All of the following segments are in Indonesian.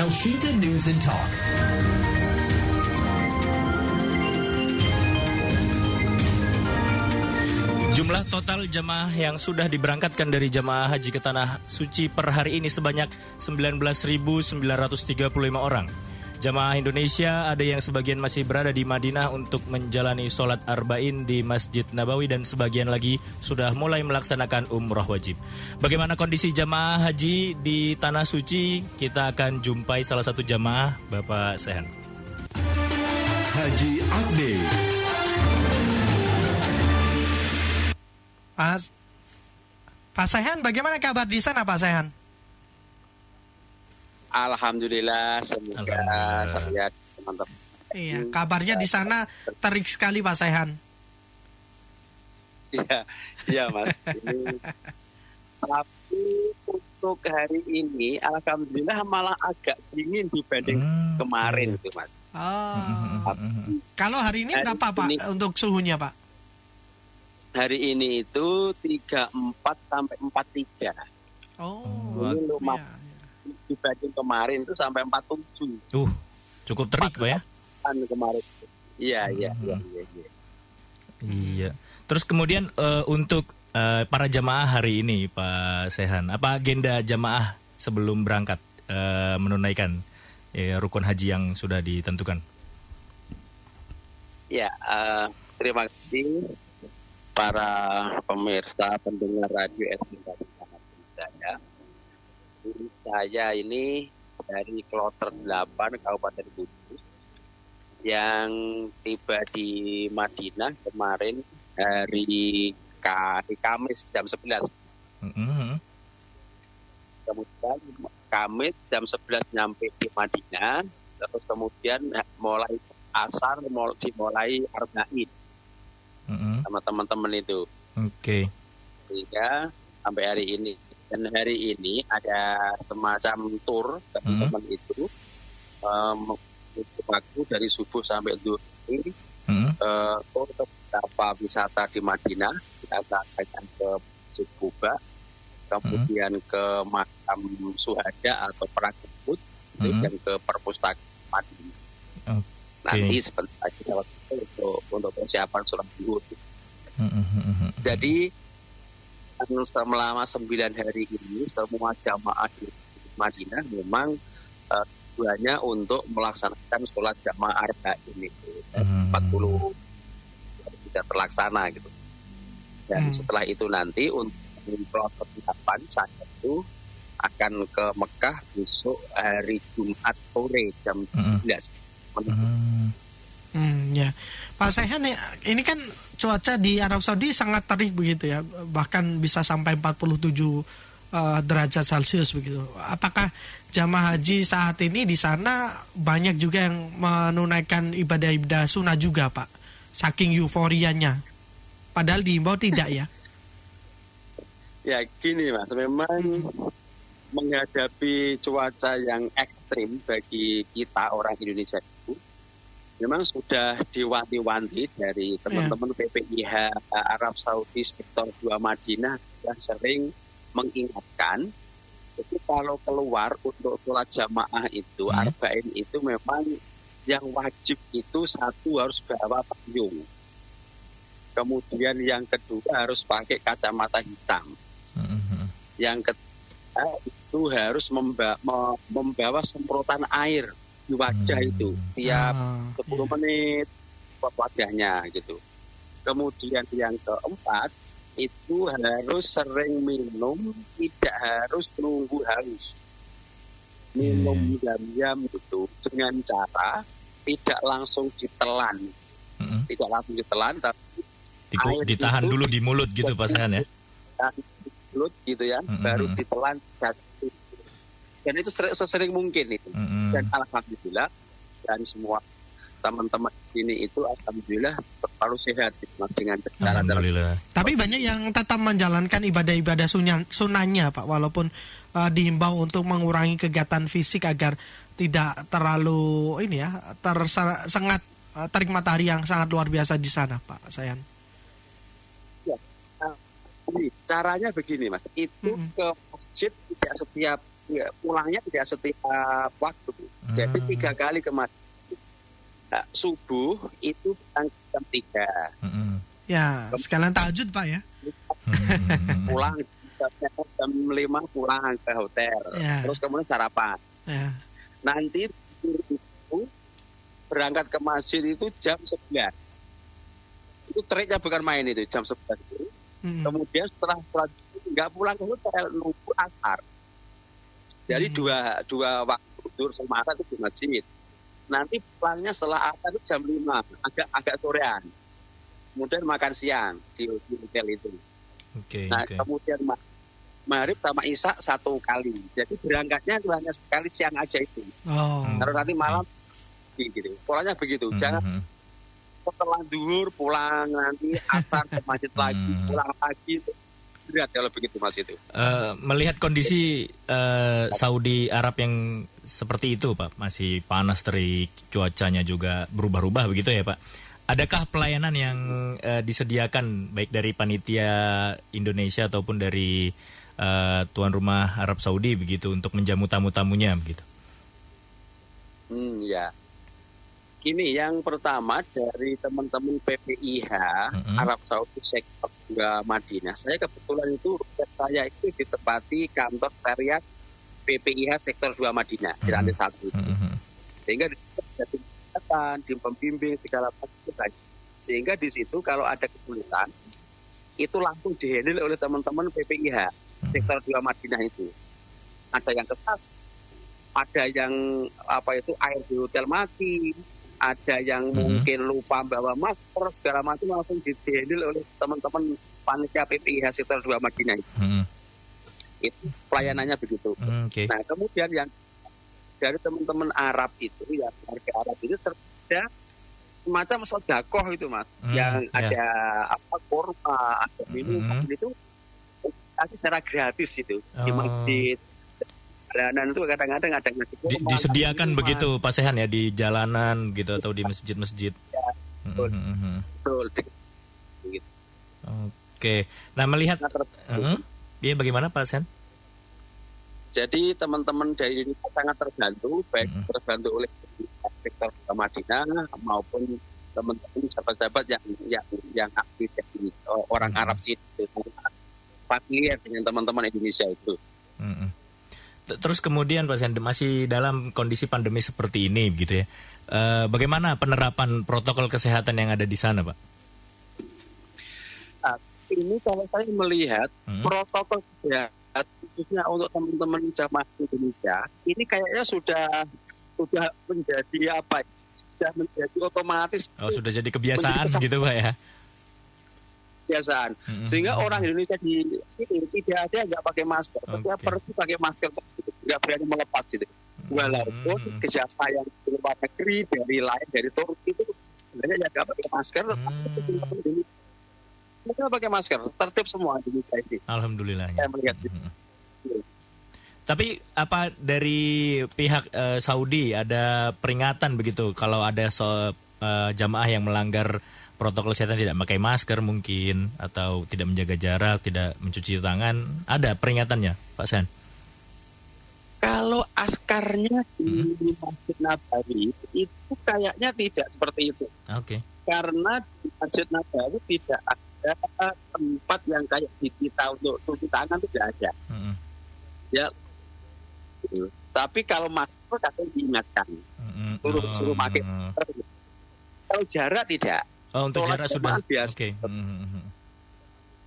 Elshinta News and Talk. Jumlah total jamaah yang sudah diberangkatkan dari jamaah haji ke Tanah Suci per hari ini sebanyak 19.935 orang. Jamaah Indonesia ada yang sebagian masih berada di Madinah untuk menjalani sholat arba'in di Masjid Nabawi dan sebagian lagi sudah mulai melaksanakan umroh wajib. Bagaimana kondisi jamaah haji di Tanah Suci? Kita akan jumpai salah satu jamaah, Bapak Sehan. Haji Update. Pak Sehan, bagaimana kabar di sana, Pak Sehan? Alhamdulillah, semoga saya teman-teman. Iya, kabarnya di sana terik sekali, Pak Sehan. Iya Mas. Tapi untuk hari ini, alhamdulillah malah agak dingin dibanding kemarin, itu Mas. Kalau hari ini berapa Pak untuk suhunya, Pak? Hari ini itu 34 sampai 43. Ini lumayan. Dibanding kemarin itu sampai 47. Cukup terik, Pak ya? Kemarin. Iya. Iya. Terus kemudian untuk para jamaah hari ini, Pak Sehan, apa agenda jamaah sebelum berangkat menunaikan rukun haji yang sudah ditentukan? Ya, terima kasih para pemirsa pendengar radio Elshinta saya. Saya ini dari Kloter 8 Kabupaten Kudus yang tiba di Madinah kemarin hari Kamis jam 11. Kemudian Kamis jam 11 nyampe di Madinah, terus kemudian mulai asar dimulai arba'in sama teman-teman itu. Oke. Sehingga sampai hari ini. Dan hari ini ada semacam tour teman-teman itu waktu dari subuh sampai zuhur ini tour ke beberapa wisata di Madinah. Kita akan ke Masjid Quba, kemudian ke makam Syuhada atau Prajurit dan ke perpustakaan Madinah. Nanti sebentar lagi untuk persiapan sholat zuhur. Jadi selama 9 hari ini semua jamaah di Madinah memang tujuannya untuk melaksanakan sholat jamaah arba'in itu 40 tidak terlaksana gitu. Dan setelah itu nanti untuk persiapan saya itu akan ke Mekah besok hari Jumat sore jam 11. Ya, Pak Sehan, ini kan cuaca di Arab Saudi sangat terik begitu ya, bahkan bisa sampai 47 derajat Celcius begitu. Apakah jamaah haji saat ini di sana banyak juga yang menunaikan ibadah-ibadah sunnah juga, Pak? Saking euforianya. Padahal diimbau tidak ya? Ya gini Mas, memang menghadapi cuaca yang ekstrim bagi kita orang Indonesia itu memang sudah diwanti-wanti dari teman-teman PPIH Arab Saudi sektor 2 Madinah sudah sering mengingatkan. Jadi kalau keluar untuk sholat jamaah itu arba'in itu memang yang wajib itu satu harus bawa payung. Kemudian yang kedua harus pakai kacamata hitam. Yang ketiga itu harus membawa semprotan air di wajah itu tiap 10 menit buat wajahnya gitu. Kemudian yang keempat itu harus sering minum, tidak harus menunggu haus. Minum diam-diam gitu dengan cara tidak langsung ditelan. Tidak langsung ditelan tapi ditahan dulu di mulut gitu Pak Sehan ya. Di mulut gitu ya, baru ditelan. Dan itu sesering mungkin itu. Dan alhamdulillah dan semua teman-teman ini itu alhamdulillah selalu sehat dengan cara. Tapi banyak yang tetap menjalankan ibadah-ibadah sunnahnya Pak, walaupun dihimbau untuk mengurangi kegiatan fisik agar tidak terlalu tersengat terik matahari yang sangat luar biasa di sana, Pak Sayan. Ya, caranya begini Mas, itu ke masjid tidak setiap ya, pulangnya tidak setiap waktu. Jadi 3 kali ke masjid. Subuh itu jam 3. Ya, sekalian tahajud Pak ya. Pulang jam 5 pulang ke hotel. Ya. Terus kemudian sarapan. Ya. Nanti itu berangkat ke masjid itu jam 11. Itu triknya bukan main itu jam 11 itu. Kemudian setelah nggak pulang ke hotel, nunggu asar. Jadi dua waktu tidur sama asar itu di masjid. Nanti pulangnya setelah asar itu jam 5, agak sorean. Kemudian makan siang di hotel itu. Kemudian maghrib sama isya 1 kali. Jadi berangkatnya hanya sekali siang aja itu. Terus nanti malam gitu. Polanya begitu. Jangan setelah duhur pulang, nanti asar ke masjid lagi, pulang lagi. Berat kalau begitu Mas itu. Melihat kondisi Saudi Arab yang seperti itu Pak, masih panas terik, cuacanya juga berubah-ubah begitu ya Pak. Adakah pelayanan yang disediakan baik dari panitia Indonesia ataupun dari tuan rumah Arab Saudi begitu untuk menjamu tamu-tamunya begitu? Ya. Gini, yang pertama dari teman-teman PPIH Arab Saudi sektor 2 Madinah. Saya kebetulan itu saya itu ditempati kantor sekretariat PPIH sektor 2 Madinah di lantai 1 itu. Sehingga di pembimbing segala macam. Sehingga di situ kalau ada kesulitan itu langsung dihandle oleh teman-teman PPIH sektor 2 Madinah itu. Ada yang ketas, ada yang air di hotel mati, ada yang mungkin lupa bawa masker segala macam, langsung dihandle oleh teman-teman panitia PPIH sektor 2 Madinah itu. Itu pelayanannya begitu. Nah, kemudian yang dari teman-teman Arab itu, ya warga Arab itu terada semacam sodakoh itu Mas, yang ada kurma, ada minuman itu kasih secara gratis itu di masjid. Jalanan itu kadang-kadang ada ngasih kurma. Disediakan begitu Pak Sehan ya di jalanan gitu atau di masjid-masjid. Ya, betul. Gitu. Oke. Nah melihat, bagaimana Pak Sehan? Jadi teman-teman dari Indonesia sangat terbantu, baik terbantu oleh sektor Madinah maupun teman-teman sahabat-sahabat yang aktif di orang Arab itu, familiar dengan teman-teman Indonesia itu. Terus kemudian Pak Sehan, masih dalam kondisi pandemi seperti ini begitu ya. Bagaimana penerapan protokol kesehatan yang ada di sana, Pak? Ini kalau saya melihat protokol kesehatan khususnya untuk teman-teman jamaah Indonesia ini kayaknya sudah menjadi sudah menjadi otomatis. Sudah jadi kebiasaan gitu Pak ya? Kebiasaan. Sehingga orang Indonesia di sini tidak ada yang nggak pakai masker. Setiap pergi pakai masker, nggak berani melepas gitu. Walaupun siapa yang di luar negeri dari Turki itu sebenarnya nggak pakai masker. Mereka pakai masker, tertib semua di Indonesia ini. Alhamdulillah. Saya melihat. Tapi apa dari pihak Saudi ada peringatan begitu kalau ada jamaah yang melanggar protokol kesehatan, tidak pakai masker mungkin atau tidak menjaga jarak, tidak mencuci tangan, ada peringatannya, Pak Sen? Kalau askarnya di Masjid Nabawi itu kayaknya tidak seperti itu. Oke. Karena di Masjid Nabawi tidak ada tempat yang kayak di kita untuk cuci tangan, tidak ada. Ya. Tapi kalau masker kadang diingatkan, suruh pakai masker. Kalau jarak tidak. Untuk jarak sudah biasa. Oke.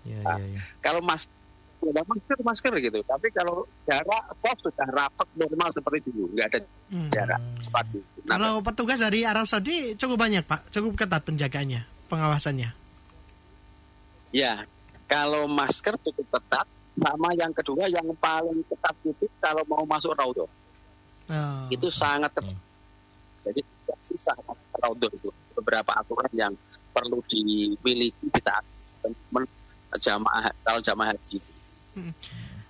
Ya. Kalau masker gitu. Tapi kalau jarak sudah rapat normal seperti dulu, nggak ada jarak sepatu. Kalau petugas dari Arab Saudi cukup banyak Pak, cukup ketat penjagaannya, pengawasannya. Ya, kalau masker cukup ketat. Sama yang kedua yang paling ketat itu kalau mau masuk Raudhah. Itu sangat ketat. Jadi tidak susah masuk Raudhah itu. Beberapa aturan yang perlu dimiliki kita jamaah haji.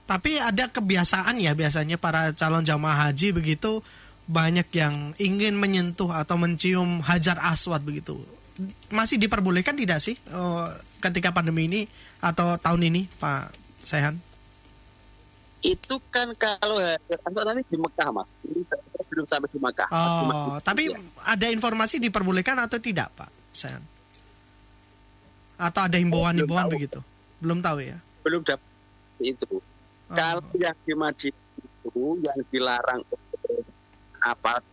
Tapi ada kebiasaan ya biasanya para calon jamaah haji begitu banyak yang ingin menyentuh atau mencium Hajar Aswad begitu. Masih diperbolehkan tidak sih ketika pandemi ini atau tahun ini, Pak Sehan? Itu kan kalau nanti di Mekah, Mas. Ini saya belum sampai di Mekah. Oh, tapi ada informasi diperbolehkan atau tidak, Pak Sen? Atau ada himbauan-himbauan begitu? Belum tahu ya? Belum dapat itu. Kalau yang di Madinah itu yang dilarang oleh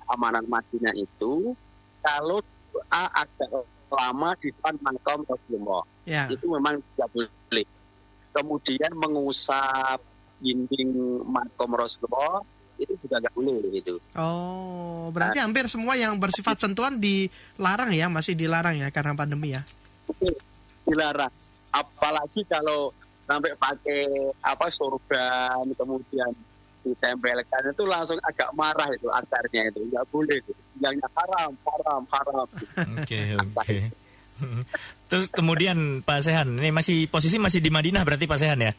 amanan Madinah itu kalau doa agak lama di depan makam Rasulullah. Ya. Itu memang tidak boleh. Kemudian mengusap dinding makam Rasulullah itu juga nggak boleh gitu. Oh, berarti hampir semua yang bersifat sentuhan dilarang ya, masih dilarang ya karena pandemi ya? Dilarang. Apalagi kalau sampai pakai sorban kemudian ditempelkan itu langsung agak marah itu asarnya itu nggak boleh itu. Bilangnya haram. Oke. Terus kemudian Pak Sehan, ini posisi masih di Madinah berarti Pak Sehan ya?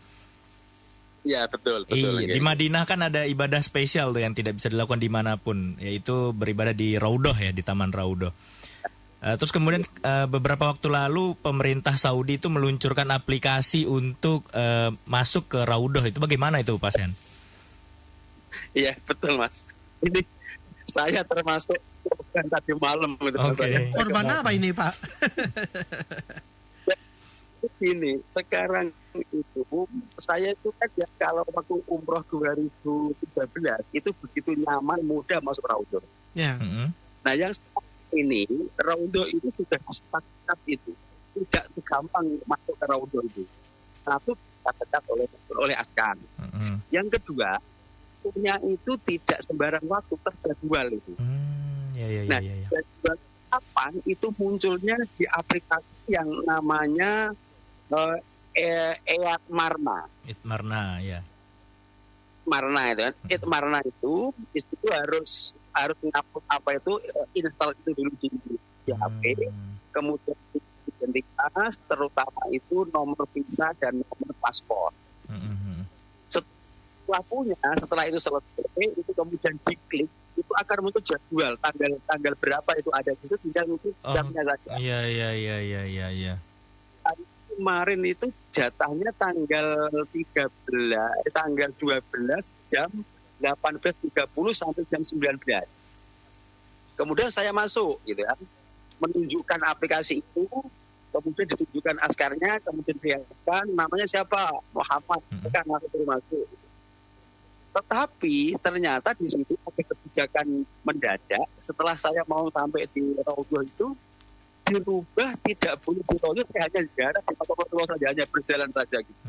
Iya betul. Iya, di Madinah kan ada ibadah spesial tuh yang tidak bisa dilakukan dimanapun, yaitu beribadah di Raudhah ya, di Taman Raudhah. Terus kemudian beberapa waktu lalu pemerintah Saudi itu meluncurkan aplikasi untuk masuk ke Raudhah. Itu bagaimana itu Pak Sehan? Iya betul Mas. Ini saya termasuk korban tadi malam. Okay. Korban apa ini Pak? Ini sekarang itu saya itu kan ya kalau waktu umroh 2013 itu begitu nyaman mudah masuk Raudhah. Ya. Nah yang ini Raudhah itu sudah sekat itu tidak gampang masuk ke Raudhah itu. Satu sekat oleh askar. Yang kedua punya itu tidak sembarang waktu terjadwal itu. Nah jadwal kapan itu munculnya di aplikasi yang namanya Marna ya. Marna itu kan. Marna itu harus ngapus install itu dulu di HP. Kemudian identitas terutama itu nomor visa dan nomor paspor. Setelah itu selesai itu kemudian diklik itu akan muncul jadwal tanggal berapa itu ada di situ tinggal itu jamnya saja. Iya. Kemarin itu jatahnya tanggal 12 jam 18.30 sampai jam 19. Kemudian saya masuk gitu ya. Menunjukkan aplikasi itu, kemudian ditunjukkan askarnya, kemudian diangkat namanya siapa? Muhammad. Kan masuk. Tetapi ternyata di situ ada kebijakan mendadak setelah saya mau sampai di Raudhah itu dirubah tidak boleh di Raudhah, hanya ziarah di makam Rasulullah saja, hanya berjalan saja gitu.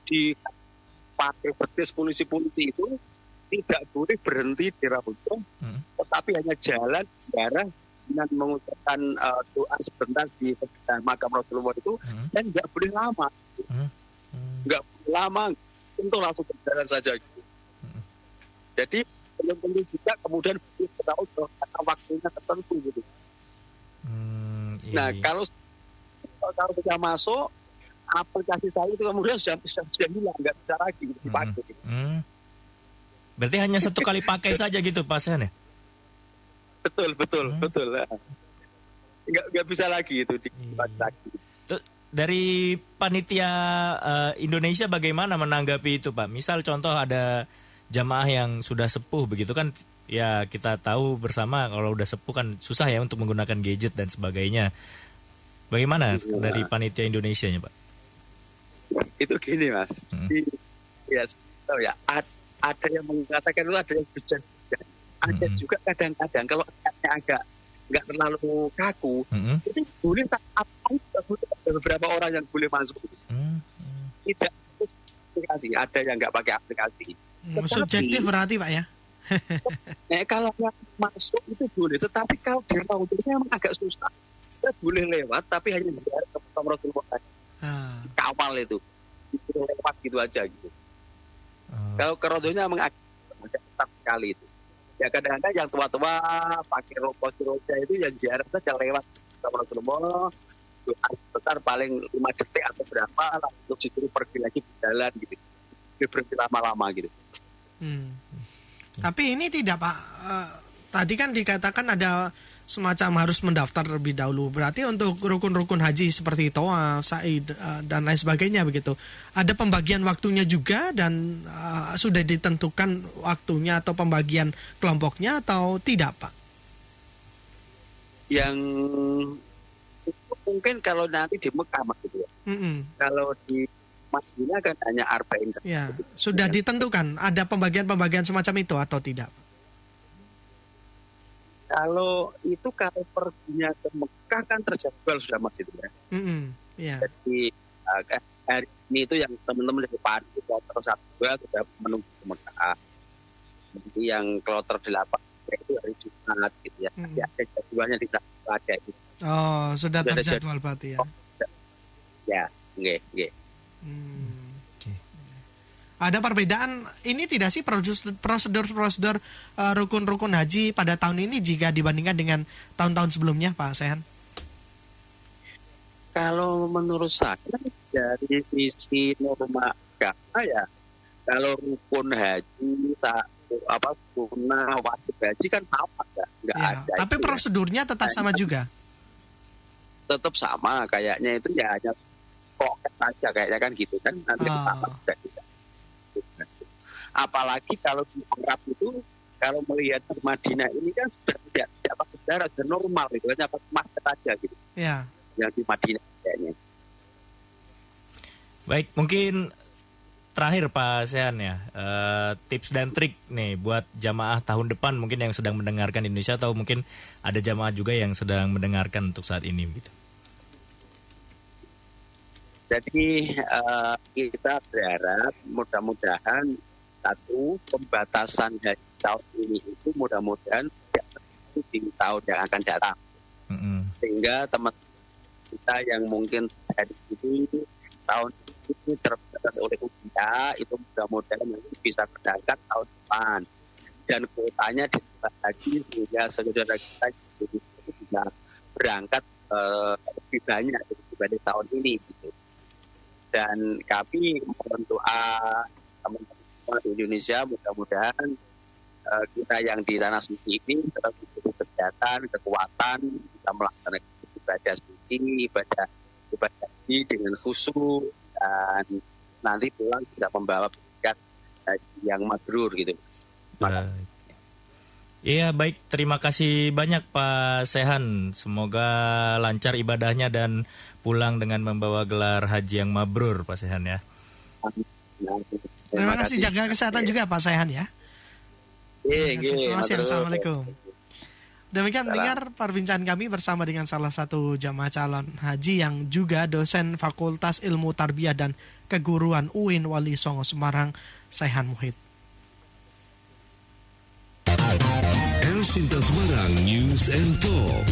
Di pakai betis polisi itu tidak boleh berhenti di Raudhah, tetapi hanya jalan ziarah dengan mengucapkan doa sebentar di sekitar makam Rasulullah itu dan nggak boleh lama, untuk langsung berjalan saja gitu. Jadi belum tentu juga kemudian tahu karena waktunya tertentu gitu. Nah kalau kita masuk aplikasi saya itu kemudian sudah hilang, nggak bisa lagi dipakai. Berarti hanya satu kali pakai saja gitu Pak Sehan ya? Betul. Nggak bisa lagi itu dipakai lagi. Dari panitia Indonesia bagaimana menanggapi itu Pak? Misal contoh ada jamaah yang sudah sepuh begitu kan, ya kita tahu bersama kalau udah sepuh kan susah ya untuk menggunakan gadget dan sebagainya. Bagaimana dari panitia Indonesianya Pak? Itu gini Mas, ada yang mengatakan itu ada yang bijak, ada juga kadang-kadang kalau agak nggak terlalu kaku, itu boleh ada beberapa orang yang boleh masuk. Tidak aplikasi, ada yang nggak pakai aplikasi. Subjektif berarti Pak ya? Kalau yang masuk itu boleh, tetapi kalau di Raudhahnya memang agak susah. Kita boleh lewat, tapi hanya ziarah ke makam Rasulullah. Kawal itu lewat gitu aja gitu. Kalau ke Raudhahnya memang agak ketat sekali itu. Ya kadang-kadang yang tua-tua pakai roda itu yang ziarah saja lewat ke Rasulullah. Sebentar paling 5 detik atau berapa, lalu disuruh pergi lagi berjalan gitu. Berhenti lama-lama gitu. Tapi ini tidak Pak, tadi kan dikatakan ada semacam harus mendaftar terlebih dahulu. Berarti untuk rukun-rukun haji seperti tawaf, sa'i dan lain sebagainya begitu. Ada pembagian waktunya juga dan sudah ditentukan waktunya atau pembagian kelompoknya atau tidak, Pak? Yang mungkin kalau nanti di Mekah gitu ya. Kalau di Madinah kan hanya arba'in saja. Ya, sudah ditentukan ada pembagian-pembagian semacam itu atau tidak? Kalau perginya ke Mekah kan terjadwal sudah Mas itu ya. Ya. Jadi hari ini itu yang teman-teman dari pagi kloter 1-2 sudah menunggu ke Mekah. Nanti yang kloter 8 itu hari Jumat gitu ya. Ada jadwalnya tidak ada itu. Oh, sudah terjadwal berarti ya. Ya, nggih. Ada perbedaan ini tidak sih prosedur rukun-rukun haji pada tahun ini jika dibandingkan dengan tahun-tahun sebelumnya, Pak Sehan? Kalau menurut saya dari sisi norma agama ya, kalau rukun haji sunnah wajib haji kan sama nggak ya, ada. Tapi prosedurnya tetap sama juga. Tetap sama kayaknya itu ya hanya kok saja kayaknya kan gitu kan nanti sama juga tidak. Apalagi kalau di Arab itu kalau melihat Madinah ini kan sudah tidak pakai darat, sudah normal gitu hanya pakai masker saja gitu. Ya. Yang di Madinah kayaknya. Baik, mungkin terakhir Pak Sehan ya, tips dan trik nih buat jamaah tahun depan mungkin yang sedang mendengarkan di Indonesia atau mungkin ada jamaah juga yang sedang mendengarkan untuk saat ini gitu. Jadi kita berharap mudah-mudahan pembatasan dari tahun ini itu mudah-mudahan tidak terjadi di tahun yang akan datang. Sehingga teman kita yang mungkin hari ini tahun ini terbatas oleh usia itu mudah-mudahan bisa berangkat tahun depan dan kuotanya ditambah lagi sehingga saudara kita itu bisa berangkat lebih banyak dibanding tahun ini gitu. Dan kami mohon doa teman-teman di Indonesia mudah-mudahan kita yang di tanah suci ini tetap diberi kesehatan, kekuatan, bisa melaksanakan ibadah suci, ibadah haji dengan khusyuk dan nanti pulang bisa membawa berkat haji yang mabrur gitu. Iya baik, terima kasih banyak Pak Sehan. Semoga lancar ibadahnya dan pulang dengan membawa gelar haji yang mabrur Pak Sehan ya. Terima kasih, jaga kesehatan juga Pak Sehan ya. Terima kasih. Assalamualaikum. Demikian mendengar perbincangan kami bersama dengan salah satu jamaah calon haji yang juga dosen Fakultas Ilmu Tarbiyah dan Keguruan UIN Wali Songo Semarang, Sehan Muhid. El Sinta Semarang News and Talk.